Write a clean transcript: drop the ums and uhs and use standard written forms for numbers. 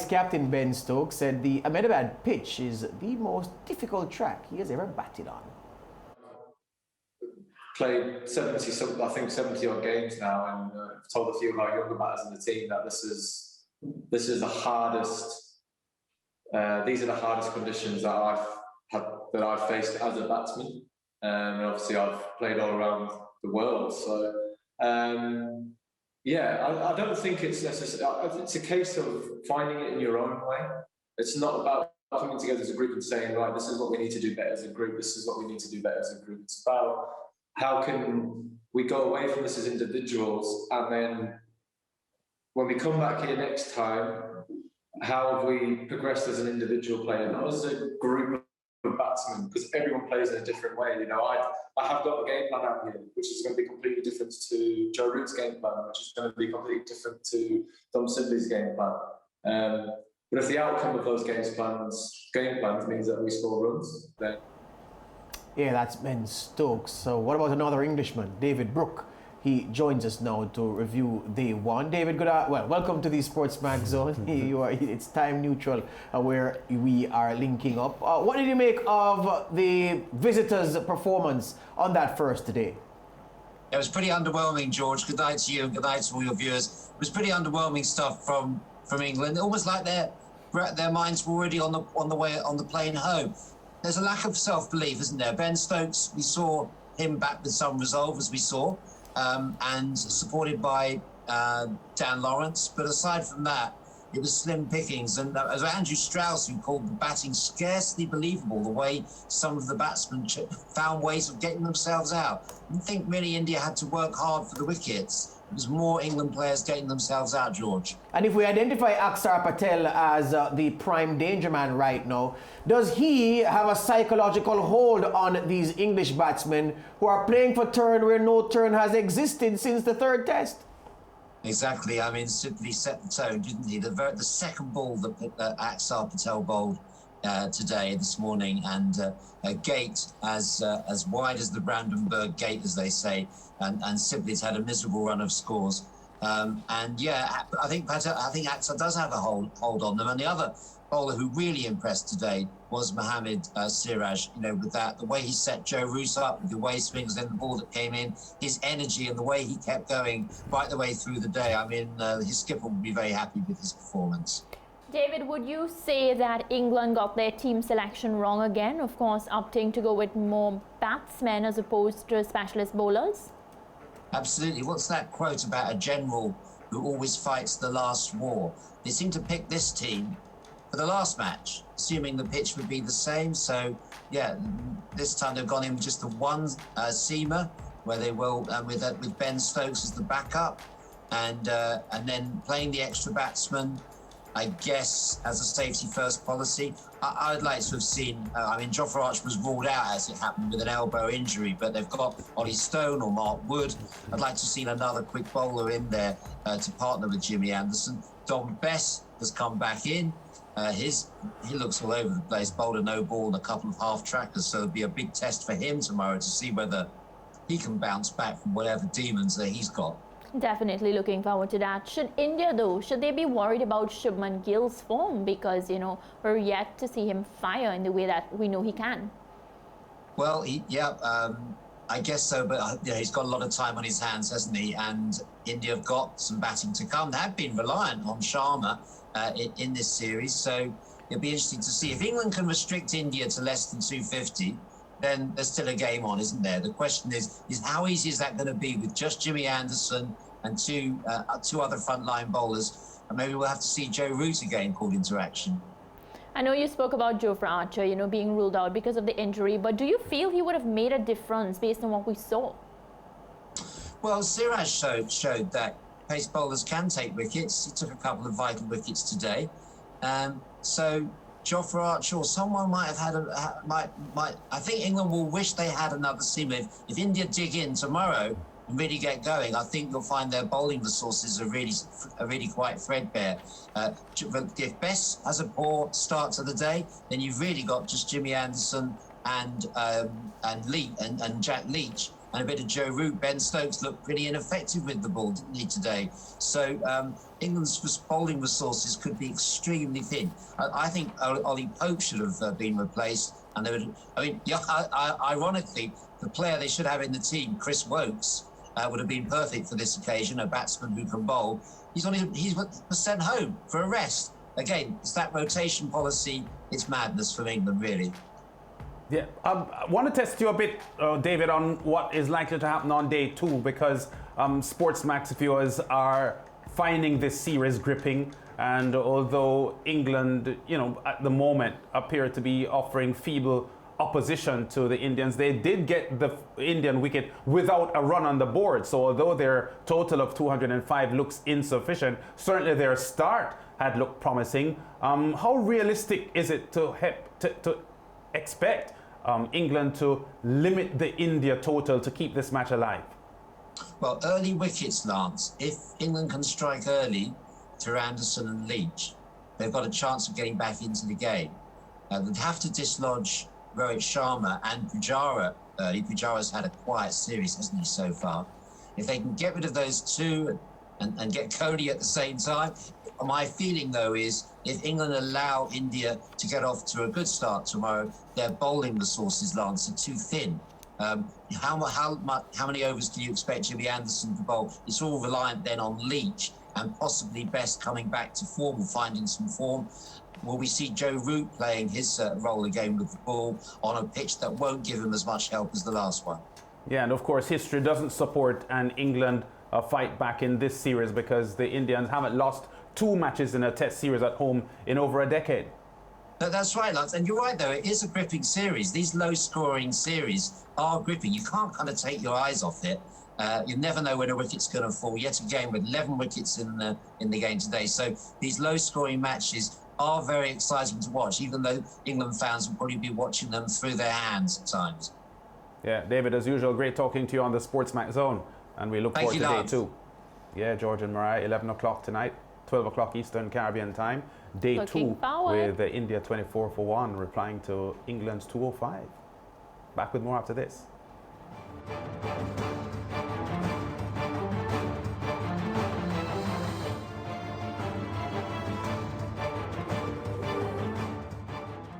vice-captain Ben Stokes said the Ahmedabad pitch is the most difficult track he has ever batted on. Played 70 odd games now, and I've told a few of our younger batters in the team that this is the hardest. These are the hardest conditions that I've faced as a batsman, and obviously I've played all around the world. So I don't think it's necessary. It's a case of finding it in your own way. It's not about coming together as a group and saying, right, this is what we need to do better as a group. This is what we need to do better as a group. It's about how can we go away from this as individuals, and then when we come back here next time, how have we progressed as an individual player, not as a group of batsmen, because everyone plays in a different way. You know, I have got a game plan out here, which is going to be completely different to Joe Root's game plan, which is going to be completely different to Dom Sibley's game plan. But if the outcome of those game plans means that we score runs, then... Yeah, that's Ben Stokes. So what about another Englishman, David Brook? He joins us now to review day one. David, welcome to the SportsMax Zone. It's time neutral where we are linking up. What did you make of the visitors' performance on that first day? It was pretty underwhelming, George. Good night to you and good night to all your viewers. It was pretty underwhelming stuff from England. Almost like their minds were already on the plane home. There's a lack of self-belief, isn't there? Ben Stokes, we saw him back with some resolve, as we saw, and supported by Dan Lawrence. But aside from that, it was slim pickings. And as Andrew Strauss, who called the batting scarcely believable, the way some of the batsmen found ways of getting themselves out. I didn't think really India had to work hard for the wickets. It was more England players getting themselves out, George. And if we identify Axar Patel as the prime danger man right now, does he have a psychological hold on these English batsmen who are playing for turn where no turn has existed since the third test? Exactly. I mean, simply set the tone, didn't he? The second ball that Axar Patel bowled this morning, and a gate as wide as the Brandenburg Gate, as they say, and simply it's had a miserable run of scores. And yeah, I think Axar does have a hold on them. And the other bowler who really impressed today was Mohammad Siraj. You know, with that, the way he set Joe Root up, with the way he swings, then the ball that came in, his energy and the way he kept going right the way through the day. I mean, his skipper would be very happy with his performance. David, would you say that England got their team selection wrong again? Of course, opting to go with more batsmen as opposed to specialist bowlers? Absolutely. What's that quote about a general who always fights the last war? They seem to pick this team for the last match, assuming the pitch would be the same. So, yeah, this time they've gone in with just the one seamer, where they will with Ben Stokes as the backup, and then playing the extra batsman, I guess, as a safety-first policy. I'd like to have seen, Jofra Archer was ruled out, as it happened, with an elbow injury, but they've got Ollie Stone or Mark Wood. I'd like to have seen another quick bowler in there to partner with Jimmy Anderson. Dom Bess has come back in. He looks all over the place, bowled a no ball and a couple of half-trackers, so it'll be a big test for him tomorrow to see whether he can bounce back from whatever demons that he's got. Definitely looking forward to that. Should India, though, should they be worried about Shubman Gill's form? Because, you know, we're yet to see him fire in the way that we know he can. Well, I guess so, but he's got a lot of time on his hands, hasn't he? And India have got some batting to come. They have been reliant on Sharma in this series, so it'll be interesting to see. If England can restrict India to less than 250, then there's still a game on, isn't there? The question is how easy is that going to be with just Jimmy Anderson and two other frontline bowlers? And maybe we'll have to see Joe Root again called into action. I know you spoke about Jofra Archer, you know, being ruled out because of the injury, but do you feel he would have made a difference based on what we saw? Well, Siraj showed that pace bowlers can take wickets. He took a couple of vital wickets today. So Jofra Archer or someone might have had I think England will wish they had another seamer. If India dig in tomorrow and really get going, I think you'll find their bowling resources are really quite threadbare. If Bess has a poor start to the day, then you've really got just Jimmy Anderson and Jack Leach, and a bit of Joe Root. Ben Stokes looked pretty ineffective with the ball, didn't he, today? So England's bowling resources could be extremely thin. I think Ollie Pope should have been replaced. And ironically, the player they should have in the team, Chris Wokes, would have been perfect for this occasion, a batsman who can bowl. He's sent home for a rest. Again, it's that rotation policy. It's madness from England, really. Yeah, I want to test you a bit, David, on what is likely to happen on day 2, because SportsMax viewers are finding this series gripping. And although England, at the moment appear to be offering feeble opposition to the Indians, they did get the Indian wicket without a run on the board. So although their total of 205 looks insufficient, certainly their start had looked promising. How realistic is it to expect England to limit the India total to keep this match alive? Well, early wickets, Lance. If England can strike early through Anderson and Leach, they've got a chance of getting back into the game. They'd have to dislodge Rohit Sharma and Pujara early. Pujara's had a quiet series, hasn't he, so far? If they can get rid of those two and get Kohli at the same time, my feeling, though, is if England allow India to get off to a good start tomorrow, their bowling resources, Lance, are too thin. How many overs do you expect Jimmy Anderson to bowl? It's all reliant then on Leach and possibly Best coming back to form or finding some form. Will we see Joe Root playing his role again with the ball on a pitch that won't give him as much help as the last one? Yeah, and of course history doesn't support an England fight back in this series, because the Indians haven't lost 2 matches in a test series at home in over a decade. That's right, Lance. And you're right, though. It is a gripping series. These low-scoring series are gripping. You can't kind of take your eyes off it. You never know when a wicket's going to fall. Yet again, with 11 wickets in the game today. So these low-scoring matches are very exciting to watch, even though England fans will probably be watching them through their hands at times. Yeah, David, as usual, great talking to you on the SportsMax Zone. And we look forward to day 2. Yeah, George and Mariah, 11 o'clock tonight, 12 o'clock Eastern Caribbean time. Day Looking 2 forward. with India 24 for 1, replying to England's 205. Back with more after this.